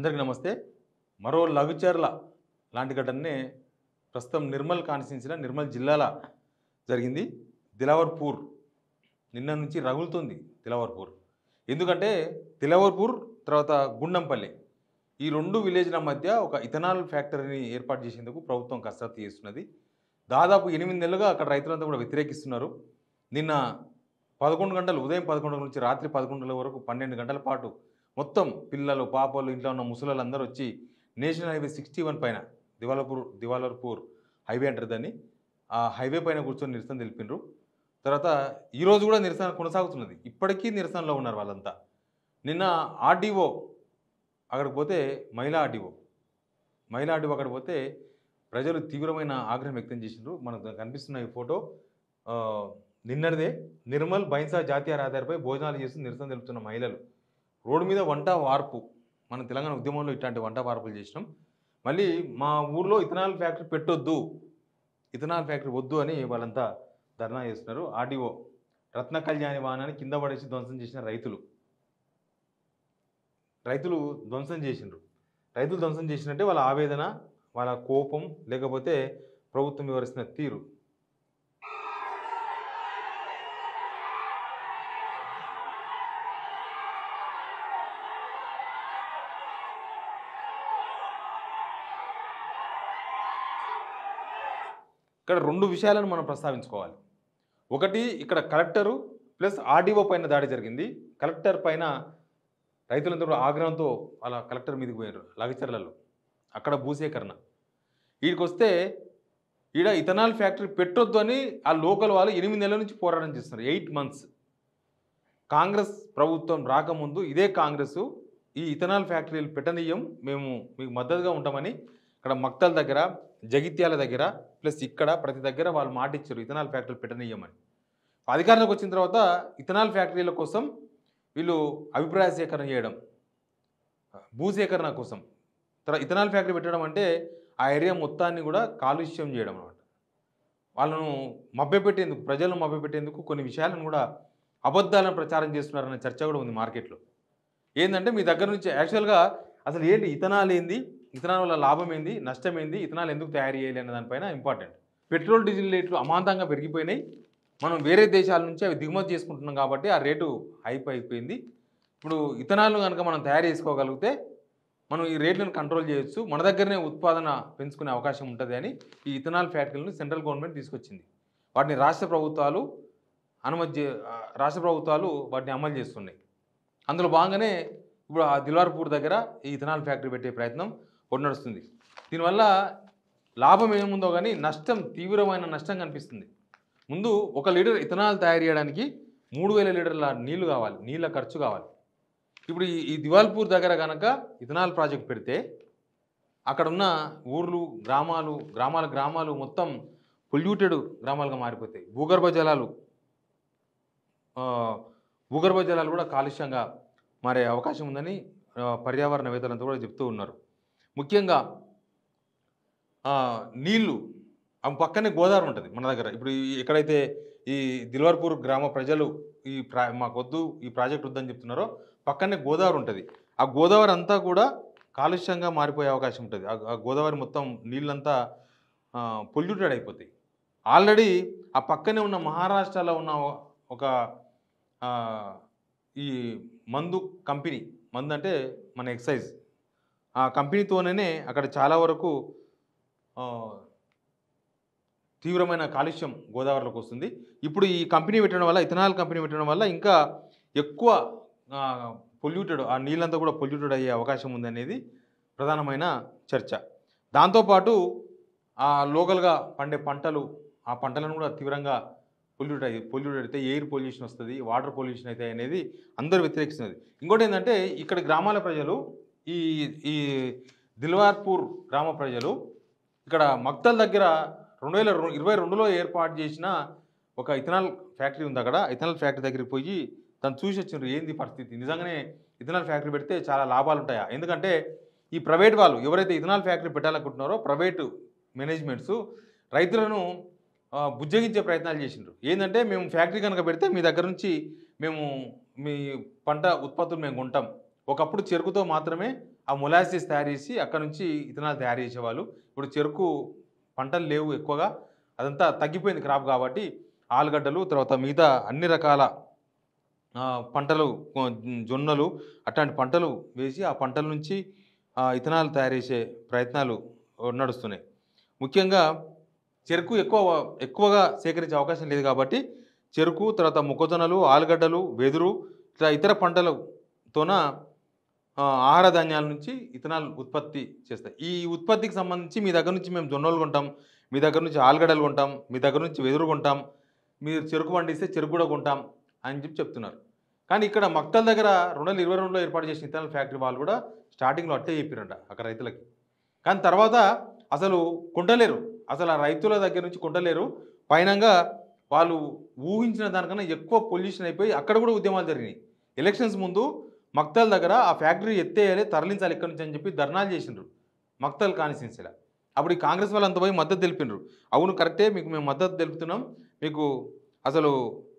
అందరికీ నమస్తే. మరో లఘుచర్ల లాంటి ఘటనే ప్రస్తుతం నిర్మల్ కాన్స్టిట్యున్సీలో నిర్మల్ జిల్లాలో జరిగింది. దిలావర్పూర్ నిన్న నుంచి రగులుతుంది దిలావర్పూర్. ఎందుకంటే దిలావర్పూర్ తర్వాత గుండంపల్లి ఈ రెండు విలేజ్ల మధ్య ఒక ఇథనాల్ ఫ్యాక్టరీని ఏర్పాటు చేసేందుకు ప్రభుత్వం కసరత్తు చేస్తున్నది. దాదాపు 8 నెలలుగా అక్కడ రైతులంతా కూడా వ్యతిరేకిస్తున్నారు. నిన్న 11 గంటలు ఉదయం 11 నుంచి రాత్రి 11 వరకు 12 గంటల పాటు మొత్తం పిల్లలు పాపలు ఇంట్లో ఉన్న ముసలాళ్ళు అందరూ వచ్చి నేషనల్ హైవే 61 పైన దివాలర్పూర్ హైవే అంటారు దాన్ని. ఆ హైవే పైన కూర్చొని నిరసన తెలిపినారు. తర్వాత ఈరోజు కూడా నిరసన కొనసాగుతున్నది. ఇప్పటికీ నిరసనలో ఉన్నారు వాళ్ళంతా. నిన్న ఆర్డీఓ అక్కడికి పోతే మహిళా ఆర్డీఓ అక్కడికి పోతే ప్రజలు తీవ్రమైన ఆగ్రహం వ్యక్తం చేసినారు. మనకు కనిపిస్తున్న ఈ ఫోటో నిన్నటిదే. నిర్మల్ బైన్సా జాతీయ రహదారిపై భోజనాలు చేసి నిరసన తెలుపుతున్న మహిళలు రోడ్డు మీద వంట వార్పు. మన తెలంగాణ ఉద్యమంలో ఇట్లాంటి వంట వార్పులు చేసినాం. మళ్ళీ మా ఊర్లో ఇథనాల్ ఫ్యాక్టరీ పెట్టొద్దు, ఇథనాల్ ఫ్యాక్టరీ వద్దు అని వాళ్ళంతా ధర్నా చేస్తున్నారు. ఆర్డీఓ రత్న కళ్యాణి వాహనాన్ని కింద పడేసి ధ్వంసం చేసిన రైతులు ధ్వంసం చేసినారు. రైతులు ధ్వంసం చేసినట్టే వాళ్ళ ఆవేదన, వాళ్ళ కోపం, లేకపోతే ప్రభుత్వం వివరిస్తున్న తీరు. ఇక్కడ రెండు విషయాలను మనం ప్రస్తావించుకోవాలి. ఒకటి, ఇక్కడ కలెక్టరు ప్లస్ ఆర్డీఓ పైన దాడి జరిగింది. కలెక్టర్ పైన రైతులందరూ ఆగ్రహంతో వాళ్ళ కలెక్టర్ మీదకి పోయారు లగచర్లలో. అక్కడ భూసేకరణ. వీడికి వస్తే ఈడ ఇథనాల్ ఫ్యాక్టరీ పెట్టొద్దు అని ఆ లోకల్ వాళ్ళు 8 నెలల నుంచి పోరాటం చేస్తున్నారు. 8 months. కాంగ్రెస్ ప్రభుత్వం రాకముందు ఇదే కాంగ్రెస్ ఈ ఇథనాల్ ఫ్యాక్టరీలు పెట్టనీయం, మేము మీకు మద్దతుగా ఉంటామని ఇక్కడ మక్తల్ దగ్గర, జగిత్యాల దగ్గర ప్లస్ ఇక్కడ ప్రతి దగ్గర వాళ్ళు మాట ఇచ్చారు ఇథనాల్ ఫ్యాక్టరీలు పెట్టనీయమని. అధికారంలోకి వచ్చిన తర్వాత ఇథనాల్ ఫ్యాక్టరీల కోసం వీళ్ళు అభిప్రాయ సేకరణ చేయడం, భూసేకరణ కోసం. తర్వాత ఇథనాల్ ఫ్యాక్టరీ పెట్టడం అంటే ఆ ఏరియా మొత్తాన్ని కూడా కాలుష్యం చేయడం అన్నమాట. వాళ్ళను మభ్యపెట్టేందుకు, ప్రజలను మభ్యపెట్టేందుకు కొన్ని విషయాలను కూడా అబద్ధాలను ప్రచారం చేస్తున్నారనే చర్చ కూడా ఉంది మార్కెట్లో. ఏంటంటే మీ దగ్గర నుంచి యాక్చువల్గా అసలు ఏంటి ఇథనాల్ ఏంది, ఇథనాల్ వల్ల లాభం ఏంది, నష్టం ఏంది, ఇథనాల్ ఎందుకు తయారు చేయాలి అనే దానిపైన ఇంపార్టెంట్. పెట్రోల్ డీజిల్ రేట్లు అమాంతంగా పెరిగిపోయినాయి. మనం వేరే దేశాల నుంచి అవి దిగుమతి చేసుకుంటున్నాం కాబట్టి ఆ రేటు హైప్ అయిపోయింది. ఇప్పుడు ఇథనాల్ను కనుక మనం తయారు చేసుకోగలిగితే మనం ఈ రేట్లను కంట్రోల్ చేయొచ్చు, మన దగ్గరనే ఉత్పాదన పెంచుకునే అవకాశం ఉంటుంది అని ఈ ఇథనాల్ ఫ్యాక్టరీలను సెంట్రల్ గవర్నమెంట్ తీసుకొచ్చింది. వాటిని రాష్ట్ర ప్రభుత్వాలు వాటిని అమలు చేస్తున్నాయి. అందులో భాగంగానే ఇప్పుడు ఆ దిలావర్పూర్ దగ్గర ఈ ఇథనాల్ ఫ్యాక్టరీ పెట్టే ప్రయత్నం నడుస్తుంది. దీనివల్ల లాభం ఏముందో కానీ నష్టం, తీవ్రమైన నష్టం కనిపిస్తుంది. ముందు 1 లీటర్ ఇథనాల్ తయారు చేయడానికి 3000 లీటర్ల నీళ్లు కావాలి, నీళ్ళ ఖర్చు కావాలి. ఇప్పుడు ఈ దివాల్పూర్ దగ్గర కనుక ఇథనాల్ ప్రాజెక్ట్ పెడితే అక్కడ ఉన్న ఊర్లు, గ్రామాలు మొత్తం పొల్యూటెడ్ గ్రామాలుగా మారిపోతాయి. భూగర్భ జలాలు కూడా కాలుష్యంగా మారే అవకాశం ఉందని పర్యావరణవేత్తలంతా కూడా చెప్తూ ఉన్నారు. ముఖ్యంగా నీళ్లు పక్కనే గోదావరి ఉంటుంది మన దగ్గర. ఇప్పుడు ఎక్కడైతే ఈ దిలావర్పూర్ గ్రామ ప్రజలు మాకొద్దు ఈ ప్రాజెక్ట్ వద్దని చెప్తున్నారో పక్కనే గోదావరి ఉంటుంది. ఆ గోదావరి అంతా కూడా కాలుష్యంగా మారిపోయే అవకాశం ఉంటుంది. ఆ గోదావరి మొత్తం నీళ్ళంతా పొల్యూటెడ్ అయిపోతాయి. ఆల్రెడీ ఆ పక్కనే ఉన్న మహారాష్ట్రలో ఉన్న ఒక ఈ మందు కంపెనీ, మందు అంటే మన ఎక్సైజ్, ఆ కంపెనీతోనే అక్కడ చాలా వరకు తీవ్రమైన కాలుష్యం గోదావరిలోకి వస్తుంది. ఇప్పుడు ఈ కంపెనీ పెట్టడం వల్ల, ఇథనాల్ కంపెనీ పెట్టడం వల్ల ఇంకా ఎక్కువ పొల్యూటెడ్, ఆ నీళ్ళంతా కూడా పొల్యూటెడ్ అయ్యే అవకాశం ఉందనేది ప్రధానమైన చర్చ. దాంతోపాటు ఆ లోకల్గా పండే పంటలు, ఆ పంటలను కూడా తీవ్రంగా పొల్యూటెడ్ అయితే ఎయిర్ పొల్యూషన్ వస్తుంది, వాటర్ పొల్యూషన్ అయితే అనేది అందరూ వ్యతిరేకిస్తున్నది. ఇంకోటి ఏంటంటే ఇక్కడ గ్రామాల ప్రజలు, ఈ దిలావర్పూర్ గ్రామ ప్రజలు ఇక్కడ మక్తల్ దగ్గర 2022లో ఏర్పాటు చేసిన ఒక ఇథనాల్ ఫ్యాక్టరీ ఉంది. అక్కడ ఇథనాల్ ఫ్యాక్టరీ దగ్గరికి పోయి దాన్ని చూసి వచ్చినారు. ఏంది పరిస్థితి, నిజంగానే ఇథనాల్ ఫ్యాక్టరీ పెడితే చాలా లాభాలు ఉంటాయా? ఎందుకంటే ఈ ప్రైవేట్ వాళ్ళు ఎవరైతే ఇథనాల్ ఫ్యాక్టరీ పెట్టాలనుకుంటున్నారో ప్రైవేటు మేనేజ్మెంట్స్ రైతులను బుజ్జగించే ప్రయత్నాలు చేసిండ్రు. ఏంటంటే మేము ఫ్యాక్టరీ కనుక పెడితే మీ దగ్గర నుంచి మేము మీ పంట ఉత్పత్తులు మేము కొంటాం. ఒకప్పుడు చెరుకుతో మాత్రమే ఆ మొలాసిస్ తయారు చేసి అక్కడ నుంచి ఇథనాల్ తయారు చేసేవాళ్ళు. ఇప్పుడు చెరుకు పంటలు లేవు ఎక్కువగా, అదంతా తగ్గిపోయింది క్రాప్ కాబట్టి ఆలుగడ్డలు తర్వాత మిగతా అన్ని రకాల పంటలు జొన్నలు అట్లాంటి పంటలు వేసి ఆ పంటల నుంచి ఇథనాల్ తయారు చేసే ప్రయత్నాలు నడుస్తున్నాయి. ముఖ్యంగా చెరుకు ఎక్కువగా సేకరించే అవకాశం లేదు కాబట్టి చెరుకు తర్వాత మొక్కజొన్నలు, ఆలుగడ్డలు, వెదురు ఇట్లా ఇతర పంటలతోన ఆహార ధాన్యాల నుంచి ఇథనాల్ ఉత్పత్తి చేస్తాయి. ఈ ఉత్పత్తికి సంబంధించి మీ దగ్గర నుంచి మేము జొన్నలు కొంటాం, మీ దగ్గర నుంచి ఆలుగడ్డలు కొంటాం, మీ దగ్గర నుంచి వెదురు కొంటాం, మీరు చెరుకు పండిస్తే చెరుకు కూడా కొంటాం అని చెప్తున్నారు. కానీ ఇక్కడ మక్తల్ దగ్గర 2022లో ఏర్పాటు చేసిన ఇథనాల్ ఫ్యాక్టరీ వాళ్ళు కూడా స్టార్టింగ్లో అట్టే చెప్పారంట అక్కడ రైతులకి. కానీ తర్వాత అసలు కొంటలేరు, అసలు ఆ రైతుల దగ్గర నుంచి కొంటలేరు. పైనంగా వాళ్ళు ఊహించిన దానికన్నా ఎక్కువ పొల్యూషన్ అయిపోయి అక్కడ కూడా ఉద్యమాలు జరిగినాయి. ఎలక్షన్స్ ముందు మక్తల్ దగ్గర ఆ ఫ్యాక్టరీ ఎత్తేయాలి, తరలించాలి ఇక్కడి నుంచి అని చెప్పి ధర్నాలు చేసిండ్రు మక్తల్ కాన్స్టిట్యున్సీలో. అప్పుడు ఈ కాంగ్రెస్ వాళ్ళు అంత పోయి మద్దతు తెలిపినరు. అవును కరెక్టే, మీకు మేము మద్దతు తెలుపుతున్నాం, మీకు అసలు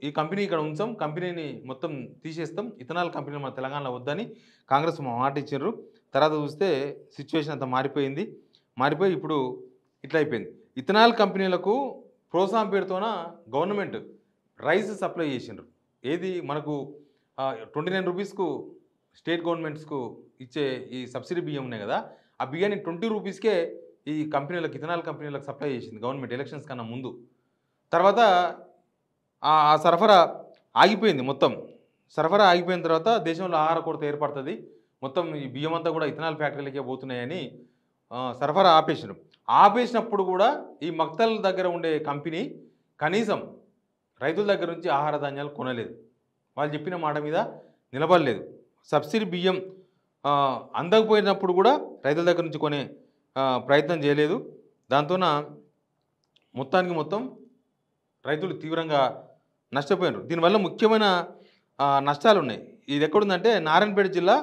ఈ కంపెనీ ఇక్కడ ఉంచాం, కంపెనీని మొత్తం తీసేస్తాం, ఇథనాల్ కంపెనీ మన తెలంగాణలో వద్దని కాంగ్రెస్ మాట ఇచ్చారు. తర్వాత చూస్తే సిచ్యువేషన్ అంతా మారిపోయి ఇప్పుడు ఇట్లా అయిపోయింది. ఇథనాల్ కంపెనీలకు ప్రోత్సాహం పేరుతోన గవర్నమెంట్ రైస్ సప్లై చేసిండ్రు. ఏది మనకు 29 రూపీస్కు స్టేట్ గవర్నమెంట్స్కు ఇచ్చే ఈ సబ్సిడీ బియ్యం ఉన్నాయి కదా, ఆ బియ్యాన్ని 20 రూపీస్కే ఈ కంపెనీలకు ఇథనాల్ కంపెనీలకు సప్లై చేసింది గవర్నమెంట్ ఎలక్షన్స్ కన్నా ముందు. తర్వాత ఆ సరఫరా ఆగిపోయింది. మొత్తం సరఫరా ఆగిపోయిన తర్వాత దేశంలో ఆహార కొరత ఏర్పడుతుంది, మొత్తం ఈ బియ్యం అంతా కూడా ఇథనాల్ ఫ్యాక్టరీలకే పోతున్నాయని సరఫరా ఆపేసినప్పుడు కూడా ఈ మక్తల్ దగ్గర ఉండే కంపెనీ కనీసం రైతుల దగ్గర నుంచి ఆహార ధాన్యాలు కొనలేదు, వాళ్ళు చెప్పిన మాట మీద నిలబడలేదు. సబ్సిడీ బియ్యం అందకపోయినప్పుడు కూడా రైతుల దగ్గర నుంచి కొనే ప్రయత్నం చేయలేదు. దాంతోన మొత్తం రైతులు తీవ్రంగా నష్టపోయినారు. దీనివల్ల ముఖ్యమైన నష్టాలు ఉన్నాయి. ఇది ఎక్కడుందంటే నారాయణపేట జిల్లా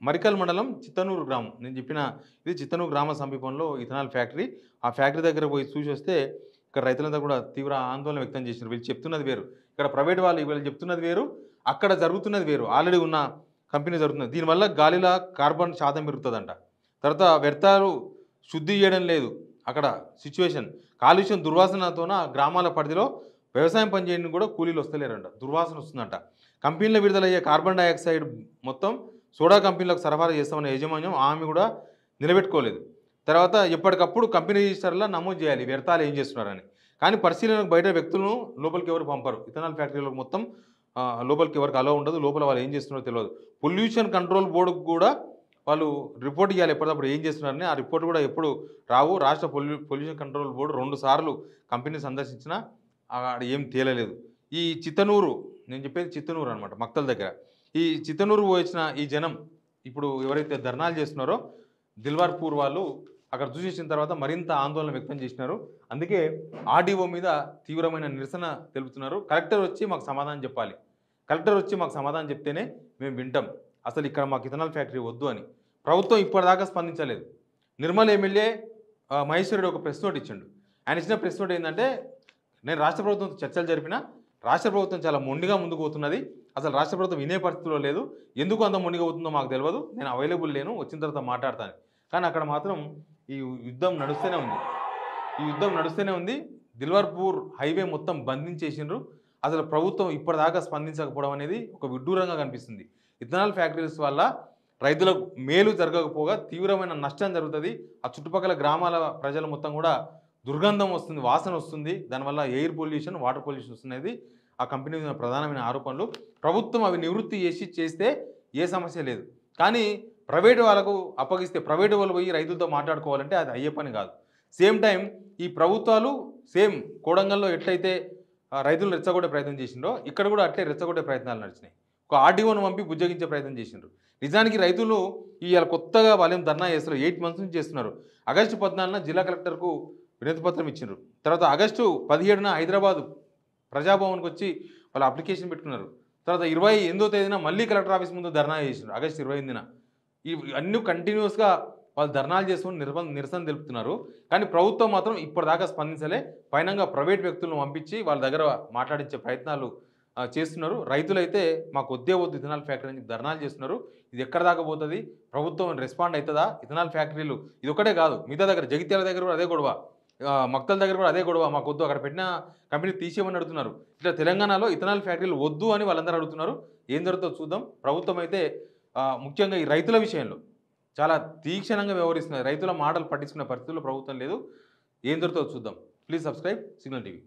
మరికల్ మండలం చిత్తనూరు గ్రామం. నేను చెప్పిన ఇది చిత్తనూరు గ్రామ సమీపంలో ఇథనాల్ ఫ్యాక్టరీ. ఆ ఫ్యాక్టరీ దగ్గర పోయి చూసి వస్తే ఇక్కడ రైతులంతా కూడా తీవ్ర ఆందోళన వ్యక్తం చేసినారు. వీళ్ళు చెప్తున్నది వేరు, ఇక్కడ ప్రైవేట్ వాళ్ళు వీళ్ళు చెప్తున్నది వేరు, అక్కడ జరుగుతున్నది వేరు. ఆల్రెడీ ఉన్న కంపెనీ జరుగుతున్నది. దీనివల్ల గాలిలో కార్బన్ శాతం పెరుగుతుందంట. తర్వాత వ్యర్థాలు శుద్ధి చేయడం లేదు అక్కడ సిచ్యువేషన్. కాలుష్యం దుర్వాసనతోన గ్రామాల పరిధిలో వ్యవసాయం పనిచేయడానికి కూడా కూలీలు వస్తలేరంట, దుర్వాసన వస్తుందంట. కంపెనీలో విడుదలయ్యే కార్బన్ డైఆక్సైడ్ మొత్తం సోడా కంపెనీలకు సరఫరా చేస్తామన్న యాజమాన్యం హామీ కూడా నిలబెట్టుకోలేదు. తర్వాత ఎప్పటికప్పుడు కంపెనీ రిజిస్టర్లో నమోదు చేయాలి వ్యర్థాలు ఏం చేస్తున్నారని. కానీ పరిశీలనకు బయట వ్యక్తులను లోపలికి ఎవరు పంపరు. ఇథనాల్ ఫ్యాక్టరీలో మొత్తం లోపలికి ఎవరికి అలో ఉండదు, లోపల వాళ్ళు ఏం చేస్తున్నారో తెలియదు. పొల్యూషన్ కంట్రోల్ బోర్డుకు కూడా వాళ్ళు రిపోర్ట్ ఇవ్వాలి ఎప్పటికప్పుడు ఏం చేస్తున్నారని. ఆ రిపోర్ట్ కూడా ఎప్పుడు రావు. రాష్ట్ర పొల్యూషన్ కంట్రోల్ బోర్డు 2 సార్లు కంపెనీ సందర్శించినా అక్కడ ఏం తేలలేదు. ఈ చిత్తనూరు, నేను చెప్పేది చిత్తనూరు అనమాట, మక్తల్ దగ్గర. ఈ చిత్తనూరు వచ్చిన ఈ జనం ఇప్పుడు ఎవరైతే ధర్నాలు చేస్తున్నారో దిల్వార్పూర్ వాళ్ళు అక్కడ చూసేసిన తర్వాత మరింత ఆందోళన వ్యక్తం చేసినారు. అందుకే ఆర్డీఓ మీద తీవ్రమైన నిరసన తెలుపుతున్నారు. కలెక్టర్ వచ్చి మాకు సమాధానం చెప్పాలి, కలెక్టర్ వచ్చి మాకు సమాధానం చెప్తేనే మేము వింటాం, అసలు ఇక్కడ మాకు ఇథనాల్ ఫ్యాక్టరీ వద్దు అని. ప్రభుత్వం ఇప్పటిదాకా స్పందించలేదు. నిర్మల్ ఎమ్మెల్యే మహేశ్వరుడు ఒక ప్రెస్ నోట్ ఇచ్చిండు. ఆయన ఇచ్చిన ప్రెస్ నోట్ ఏంటంటే, నేను రాష్ట్ర ప్రభుత్వంతో చర్చలు జరిపిన, రాష్ట్ర ప్రభుత్వం చాలా మొండిగా ముందుకు పోతున్నది, అసలు రాష్ట్ర ప్రభుత్వం వినే పరిస్థితిలో లేదు, ఎందుకు అంత మొండిగా అవుతుందో మాకు తెలియదు, నేను అవైలబుల్ లేను, వచ్చిన తర్వాత మాట్లాడతాను. కానీ అక్కడ మాత్రం ఈ యుద్ధం నడుస్తూనే ఉంది. దిల్వార్పూర్ హైవే మొత్తం బంధించేసిండ్రు. అసలు ప్రభుత్వం ఇప్పటిదాకా స్పందించకపోవడం అనేది ఒక విడ్డూరంగా కనిపిస్తుంది. ఇథనాల్ ఫ్యాక్టరీస్ వల్ల రైతులకు మేలు జరగకపోగా తీవ్రమైన నష్టం జరుగుతుంది. ఆ చుట్టుపక్కల గ్రామాల ప్రజలు మొత్తం కూడా దుర్గంధం వస్తుంది, వాసన వస్తుంది. దానివల్ల ఎయిర్ పొల్యూషన్, వాటర్ పొల్యూషన్ వస్తున్నది ఆ కంపెనీ మీద ప్రధానమైన ఆరోపణలు. ప్రభుత్వం అవి నివృత్తి చేస్తే ఏ సమస్య లేదు. కానీ ప్రైవేటు వాళ్ళకు అప్పగిస్తే ప్రైవేటు వాళ్ళు పోయి రైతులతో మాట్లాడుకోవాలంటే అది అయ్యే పని కాదు. సేమ్ టైం ఈ ప్రభుత్వాలు సేమ్ కోడంగల్లో ఎట్లయితే రైతులు రెచ్చగొట్టే ప్రయత్నం చేసిండ్రో ఇక్కడ కూడా అట్లే రెచ్చగొట్టే ప్రయత్నాలు నడిచినాయి. ఒక ఆర్డీఓను పంపి బుజ్జగించే ప్రయత్నం చేసిండ్రు. నిజానికి రైతులు ఇవాళ కొత్తగా వాళ్ళేం ధర్నా చేస్తారు, 8 మంత్స్ నుంచి చేస్తున్నారు. ఆగస్టు 14న జిల్లా కలెక్టర్కు వినతి పత్రం ఇచ్చిండ్రు. తర్వాత ఆగస్టు 17న హైదరాబాద్ ప్రజాభవన్కి వచ్చి వాళ్ళు అప్లికేషన్ పెట్టుకున్నారు. తర్వాత 28వ తేదీన మళ్ళీ కలెక్టర్ ఆఫీస్ ముందు ధర్నా చేసిండ్రు. ఆగస్టు 28న అన్నీ కంటిన్యూస్గా వాళ్ళు ధర్నాలు చేసుకుని నిరసన తెలుపుతున్నారు. కానీ ప్రభుత్వం మాత్రం ఇప్పటిదాకా స్పందించలే. పైనంగా ప్రైవేట్ వ్యక్తులను పంపించి వాళ్ళ దగ్గర మాట్లాడించే ప్రయత్నాలు చేస్తున్నారు. రైతులైతే మాకు వద్దే వద్దు ఇథనాల్ ఫ్యాక్టరీ అని ధర్నాలు చేస్తున్నారు. ఇది ఎక్కడ దాకా పోతది? ప్రభుత్వం రెస్పాండ్ అయితదా? ఇథనాల్ ఫ్యాక్టరీలు ఇదొక్కటే కాదు. మిగతా దగ్గర జగిత్యాల దగ్గర కూడా అదే గొడవ. మక్తల్ దగ్గర కూడా అదే గొడవ. మాకొద్దు అక్కడ పెట్టిన కంపెనీ తీసేయమని అడుగుతున్నారు. ఇట్లా తెలంగాణలో ఇథనాల్ ఫ్యాక్టరీలు వద్దు అని వాళ్ళందరూ అడుగుతున్నారు. ఏం జరుగుతుందో చూద్దాం. ప్రభుత్వం అయితే ముఖ్యంగా ఈ రైతుల విషయంలో చాలా తీక్షణంగా వ్యవహరిస్తున్నారు. రైతుల మాటలు పట్టించుకునే పరిస్థితుల్లో ప్రభుత్వం లేదు. ఏం జరుగుతుందో చూద్దాం. Please subscribe signal TV.